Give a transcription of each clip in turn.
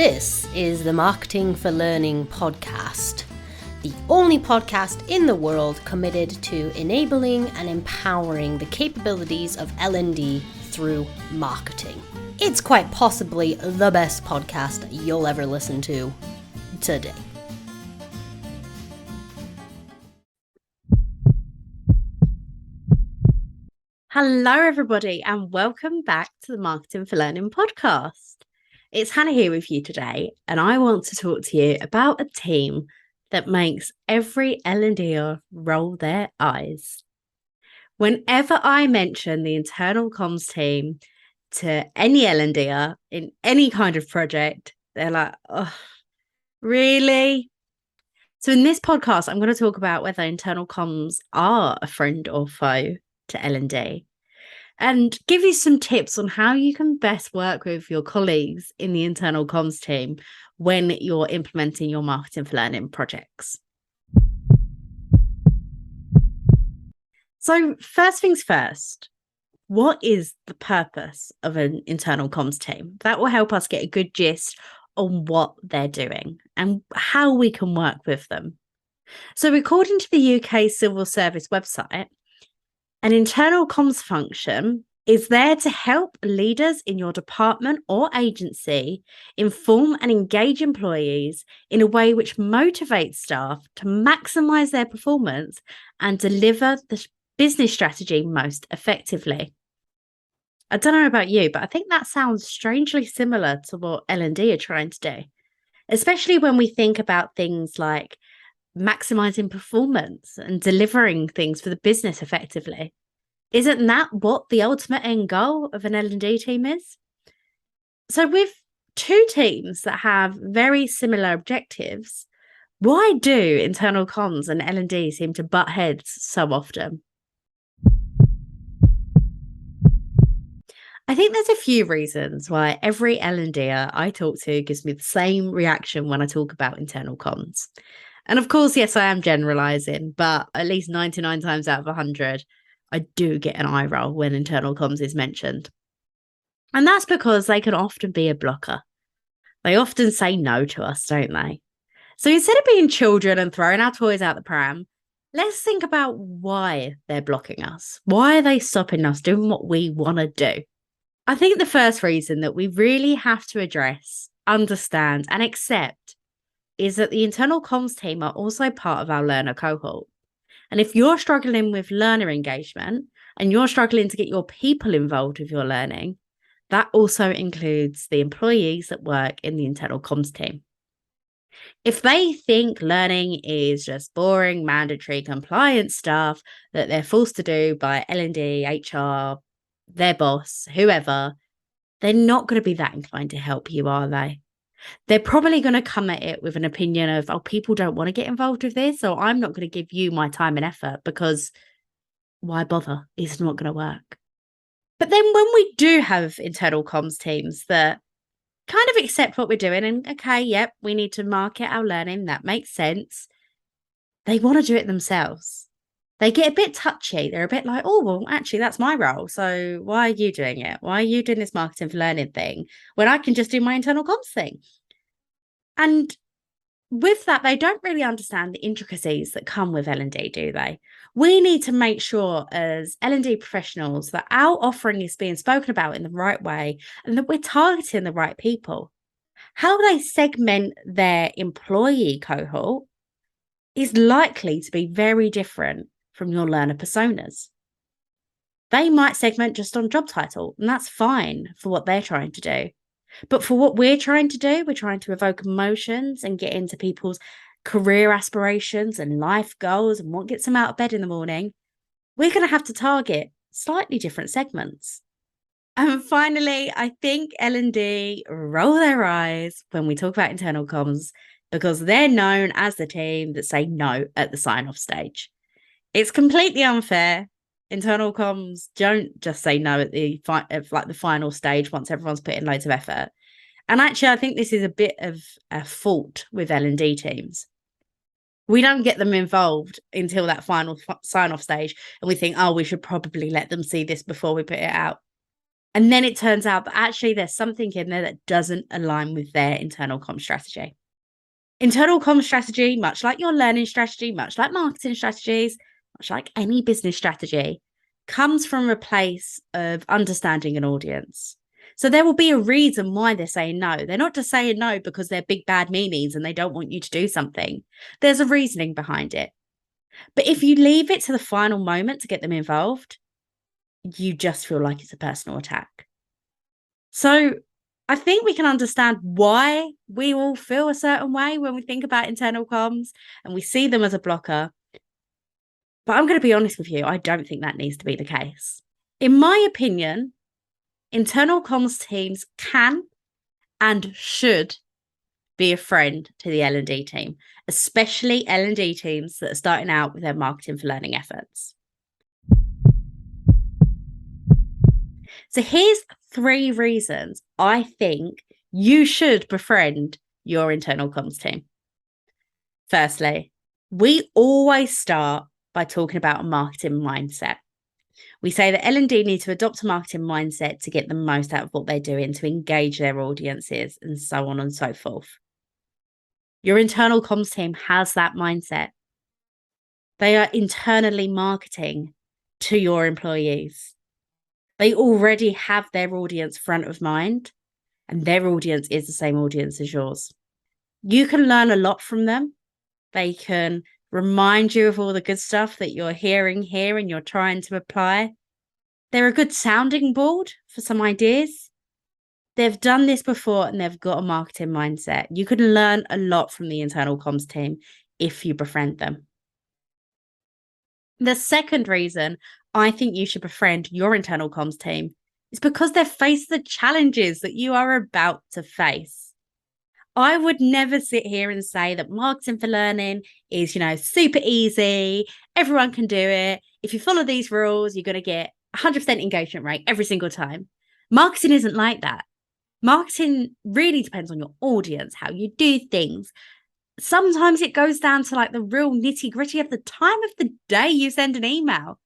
This is the Marketing for Learning podcast, the only podcast in the world committed to enabling and empowering the capabilities of L&D through marketing. It's quite possibly the best podcast you'll ever listen to today. Hello, everybody, and welcome back to the Marketing for Learning podcast. It's Hannah here with you today, and I want to talk to you about a team that makes every L&Der roll their eyes. Whenever I mention the internal comms team to any L&Der in any kind of project, they're like, oh, really? So in this podcast, I'm going to talk about whether internal comms are a friend or foe to L&D and give you some tips on how you can best work with your colleagues in the internal comms team when you're implementing your Marketing for Learning projects. So first things first, what is the purpose of an internal comms team? That will help us get a good gist on what they're doing and how we can work with them. So according to the UK Civil Service website, an internal comms function is there to help leaders in your department or agency inform and engage employees in a way which motivates staff to maximize their performance and deliver the business strategy most effectively. I don't know about you, but I think that sounds strangely similar to what L&D are trying to do, especially when we think about things like maximizing performance and delivering things for the business effectively. Isn't that what the ultimate end goal of an L&D team is? So with two teams that have very similar objectives, why do internal comms and L&D seem to butt heads so often? I think there's a few reasons why every L&Der I talk to gives me the same reaction when I talk about internal comms. And of course, yes, I am generalizing, but at least 99 times out of 100, I do get an eye roll when internal comms is mentioned. And that's because they can often be a blocker. They often say no to us, don't they? So instead of being children and throwing our toys out the pram, let's think about why they're blocking us. Why are they stopping us doing what we want to do? I think the first reason that we really have to address, understand, and accept is that the internal comms team are also part of our learner cohort. And if you're struggling with learner engagement and you're struggling to get your people involved with your learning, that also includes the employees that work in the internal comms team. If they think learning is just boring, mandatory compliance stuff that they're forced to do by L&D, HR, their boss, whoever, they're not going to be that inclined to help you, are they? They're probably going to come at it with an opinion of, oh, people don't want to get involved with this, so I'm not going to give you my time and effort because why bother? It's not going to work. But then when we do have internal comms teams that kind of accept what we're doing and, okay, yep, we need to market our learning, that makes sense. They want to do it themselves. They get a bit touchy. They're a bit like, oh, well, actually, that's my role. So why are you doing it? Why are you doing this Marketing for Learning thing when I can just do my internal comms thing? And with that, they don't really understand the intricacies that come with L&D, do they? We need to make sure as L&D professionals that our offering is being spoken about in the right way and that we're targeting the right people. How they segment their employee cohort is likely to be very different from your learner personas. They might segment just on job title, and that's fine for what they're trying to do. But for what we're trying to do, we're trying to evoke emotions and get into people's career aspirations and life goals and what gets them out of bed in the morning. We're going to have to target slightly different segments. And finally, I think L&D roll their eyes when we talk about internal comms because they're known as the team that say no at the sign-off stage. It's completely unfair. Internal comms don't just say no at the final stage once everyone's put in loads of effort. And actually, I think this is a bit of a fault with L&D teams. We don't get them involved until that final sign-off stage, and we think, oh, we should probably let them see this before we put it out. And then it turns out that actually there's something in there that doesn't align with their internal comm strategy. Internal comm strategy, much like your learning strategy, much like marketing strategies, much like any business strategy, comes from a place of understanding an audience. So there will be a reason why they're saying no. They're not just saying no because they're big bad meanies and they don't want you to do something. There's a reasoning behind it. But if you leave it to the final moment to get them involved, you just feel like it's a personal attack. So I think we can understand why we all feel a certain way when we think about internal comms and we see them as a blocker. But I'm going to be honest with you, I don't think that needs to be the case. In my opinion, internal comms teams can and should be a friend to the L&D team, especially L&D teams that are starting out with their marketing for learning efforts. So here's 3 reasons I think you should befriend your internal comms team. Firstly, we always start by talking about a marketing mindset. We say that L&D need to adopt a marketing mindset to get the most out of what they're doing, to engage their audiences, and so on and so forth. Your internal comms team has that mindset. They are internally marketing to your employees. They already have their audience front of mind, and their audience is the same audience as yours. You can learn a lot from them. They can remind you of all the good stuff that you're hearing here and you're trying to apply. They're a good sounding board for some ideas. They've done this before and they've got a marketing mindset. You can learn a lot from the internal comms team if you befriend them. The second reason I think you should befriend your internal comms team is because they've faced the challenges that you are about to face. I would never sit here and say that marketing for learning is, super easy. Everyone can do it. If you follow these rules, you're going to get 100% engagement rate every single time. Marketing isn't like that. Marketing really depends on your audience, how you do things. Sometimes it goes down to like the real nitty gritty of the time of the day you send an email.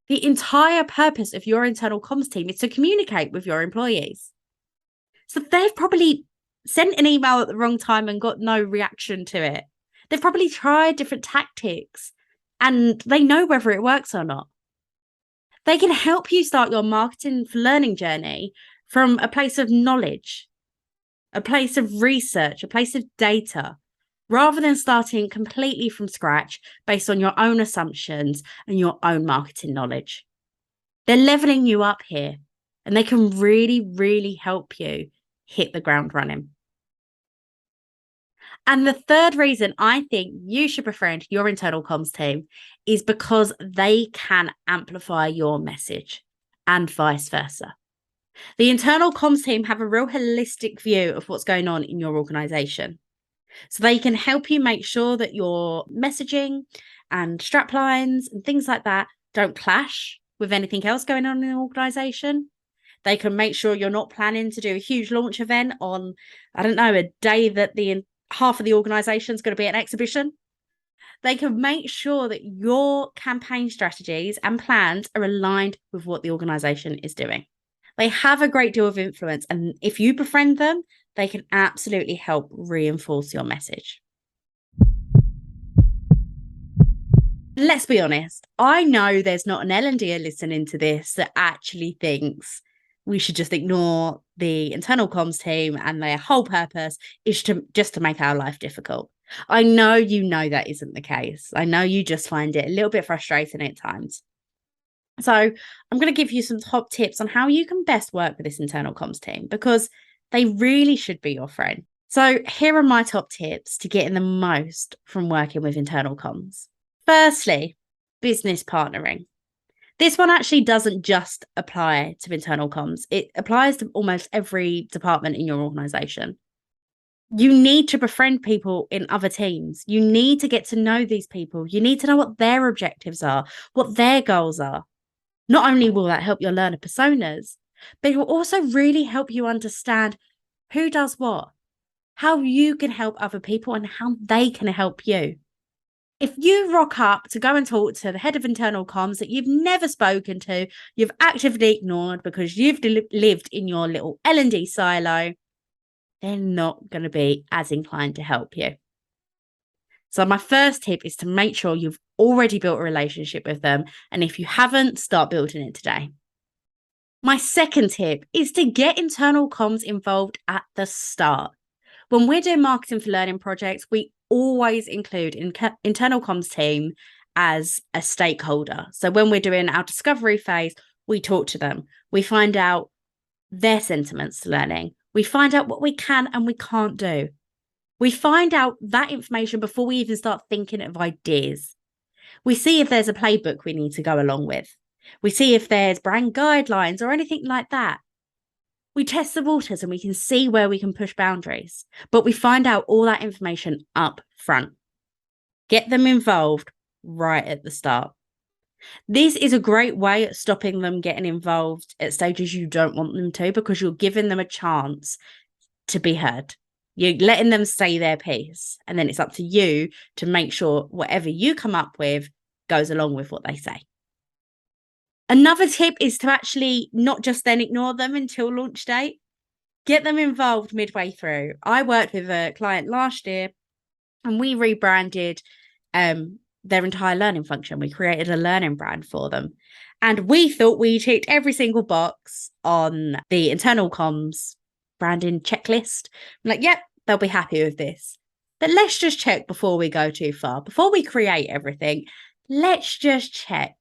The entire purpose of your internal comms team is to communicate with your employees. So they've probably sent an email at the wrong time and got no reaction to it. They've probably tried different tactics and they know whether it works or not. They can help you start your marketing for learning journey from a place of knowledge, a place of research, a place of data, rather than starting completely from scratch based on your own assumptions and your own marketing knowledge. They're leveling you up here and they can really, really help you hit the ground running. And the third reason I think you should befriend your internal comms team is because they can amplify your message and vice versa. The internal comms team have a real holistic view of what's going on in your organization. So they can help you make sure that your messaging and strap lines and things like that don't clash with anything else going on in the organization. They can make sure you're not planning to do a huge launch event on, a day that the half of the organization is going to be at an exhibition. They can make sure that your campaign strategies and plans are aligned with what the organization is doing. They have a great deal of influence, and if you befriend them, they can absolutely help reinforce your message. Let's be honest. I know there's not an L&Der listening to this that actually thinks we should just ignore the internal comms team and their whole purpose is to make our life difficult. I know that isn't the case. I know you just find it a little bit frustrating at times. So I'm going to give you some top tips on how you can best work with this internal comms team because they really should be your friend. So here are my top tips to getting the most from working with internal comms. Firstly, business partnering. This one actually doesn't just apply to internal comms. It applies to almost every department in your organization. You need to befriend people in other teams. You need to get to know these people. You need to know what their objectives are, what their goals are. Not only will that help your learner personas, but it will also really help you understand who does what, how you can help other people and how they can help you. If you rock up to go and talk to the head of internal comms that you've never spoken to, you've actively ignored because you've lived in your little L&D silo, they're not going to be as inclined to help you. So my first tip is to make sure you've already built a relationship with them. And if you haven't, start building it today. My second tip is to get internal comms involved at the start. When we're doing marketing for learning projects, we always include internal comms team as a stakeholder. So when we're doing our discovery phase, we talk to them. We find out their sentiments to learning. We find out what we can and we can't do. We find out that information before we even start thinking of ideas. We see if there's a playbook we need to go along with. We see if there's brand guidelines or anything like that. We test the waters and we can see where we can push boundaries, but we find out all that information up front. Get them involved right at the start. This is a great way at stopping them getting involved at stages you don't want them to, because you're giving them a chance to be heard. You're letting them say their piece, and then it's up to you to make sure whatever you come up with goes along with what they say. Another tip is to actually not just then ignore them until launch date. Get them involved midway through. I worked with a client last year and we rebranded their entire learning function. We created a learning brand for them. And we thought we ticked every single box on the internal comms branding checklist. I'm like, yep, they'll be happy with this. But let's just check before we go too far. Before we create everything, let's just check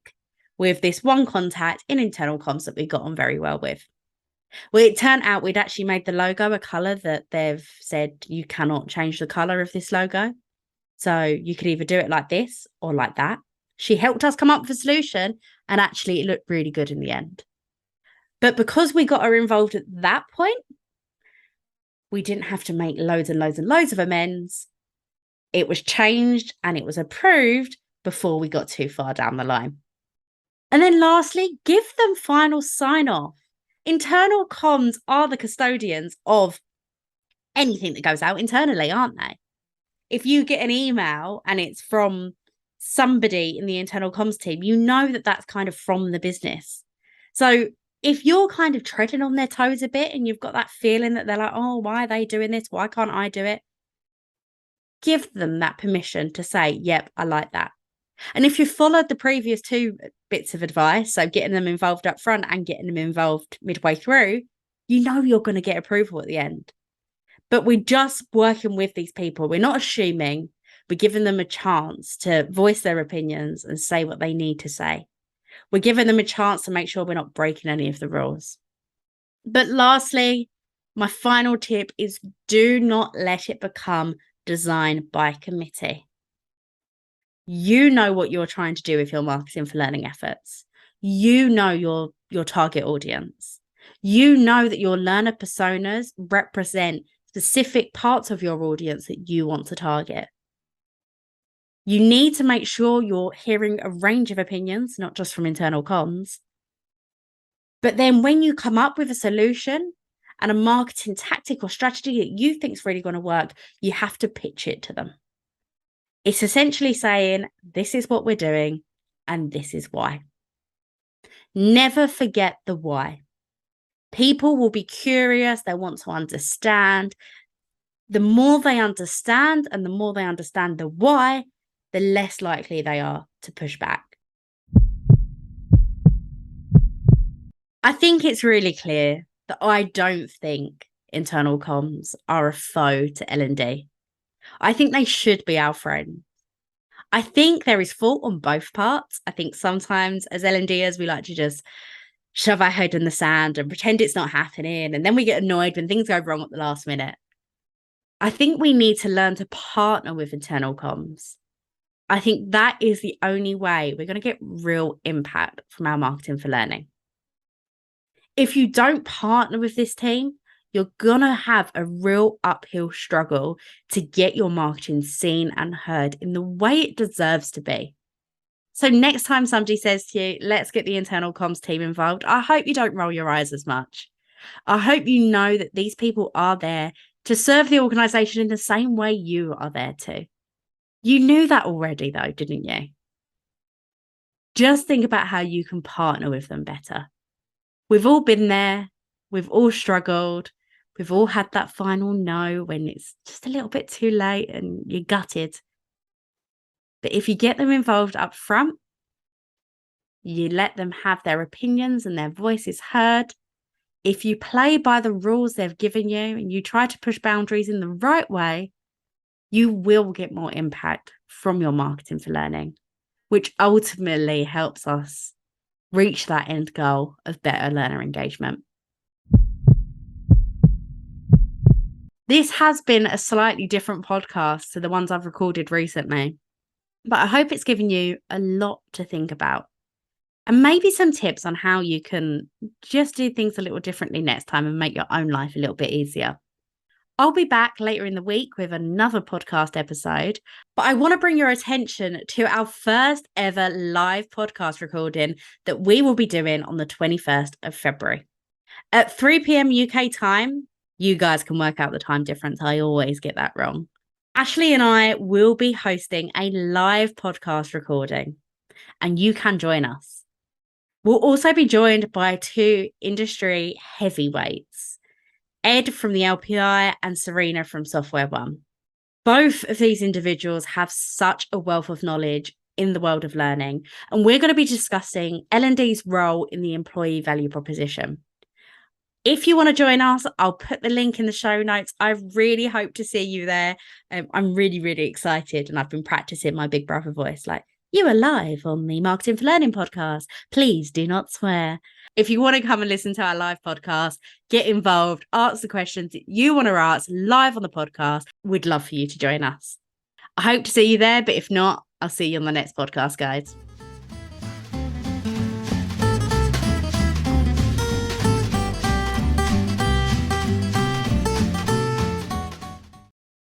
with this one contact in internal comms that we got on very well with. Well, it turned out we'd actually made the logo a colour that they've said you cannot change the colour of this logo. So you could either do it like this or like that. She helped us come up with a solution, and actually it looked really good in the end. But because we got her involved at that point, we didn't have to make loads and loads and loads of amends. It was changed and it was approved before we got too far down the line. And then lastly, give them final sign-off. Internal comms are the custodians of anything that goes out internally, aren't they? If you get an email and it's from somebody in the internal comms team, you know that that's kind of from the business. So if you're kind of treading on their toes a bit and you've got that feeling that they're like, oh, why are they doing this? Why can't I do it? Give them that permission to say, yep, I like that. And if you followed the previous two bits of advice, so getting them involved up front and getting them involved midway through, you know you're going to get approval at the end. But we're just working with these people. We're not assuming. We're giving them a chance to voice their opinions and say what they need to say. We're giving them a chance to make sure we're not breaking any of the rules. But lastly, my final tip is do not let it become design by committee. You know what you're trying to do with your marketing for learning efforts. You know your target audience. You know that your learner personas represent specific parts of your audience that you want to target. You need to make sure you're hearing a range of opinions, not just from internal comms. But then when you come up with a solution and a marketing tactic or strategy that you think is really going to work, you have to pitch it to them. It's essentially saying, this is what we're doing and this is why. Never forget the why. People will be curious. They want to understand. The more they understand and the more they understand the why, the less likely they are to push back. I think it's really clear that I don't think internal comms are a foe to L&D. I think they should be our friend. I think there is fault on both parts. I think sometimes as L&Ders, we like to just shove our head in the sand and pretend it's not happening. And then we get annoyed when things go wrong at the last minute. I think we need to learn to partner with internal comms. I think that is the only way we're going to get real impact from our marketing for learning. If you don't partner with this team, you're going to have a real uphill struggle to get your marketing seen and heard in the way it deserves to be. So next time somebody says to you, let's get the internal comms team involved, I hope you don't roll your eyes as much. I hope you know that these people are there to serve the organisation in the same way you are there to. You knew that already, though, didn't you? Just think about how you can partner with them better. We've all been there. We've all struggled. We've all had that final no when it's just a little bit too late and you're gutted. But if you get them involved up front, you let them have their opinions and their voices heard. If you play by the rules they've given you and you try to push boundaries in the right way, you will get more impact from your marketing for learning, which ultimately helps us reach that end goal of better learner engagement. This has been a slightly different podcast to the ones I've recorded recently, but I hope it's given you a lot to think about and maybe some tips on how you can just do things a little differently next time and make your own life a little bit easier. I'll be back later in the week with another podcast episode, but I want to bring your attention to our first ever live podcast recording that we will be doing on the 21st of February. At 3 p.m. UK time, you guys can work out the time difference. I always get that wrong. Ashley and I will be hosting a live podcast recording, and you can join us. We'll also be joined by two industry heavyweights, Ed from the LPI and Serena from Software One. Both of these individuals have such a wealth of knowledge in the world of learning, and we're going to be discussing L&D's role in the employee value proposition. If you want to join us, I'll put the link in the show notes. I really hope to see you there. I'm really, really excited, and I've been practicing my big brother voice like, you are live on the Marketing for Learning podcast. Please do not swear. If you want to come and listen to our live podcast, get involved, ask the questions that you want to ask live on the podcast. We'd love for you to join us. I hope to see you there, but if not, I'll see you on the next podcast, guys.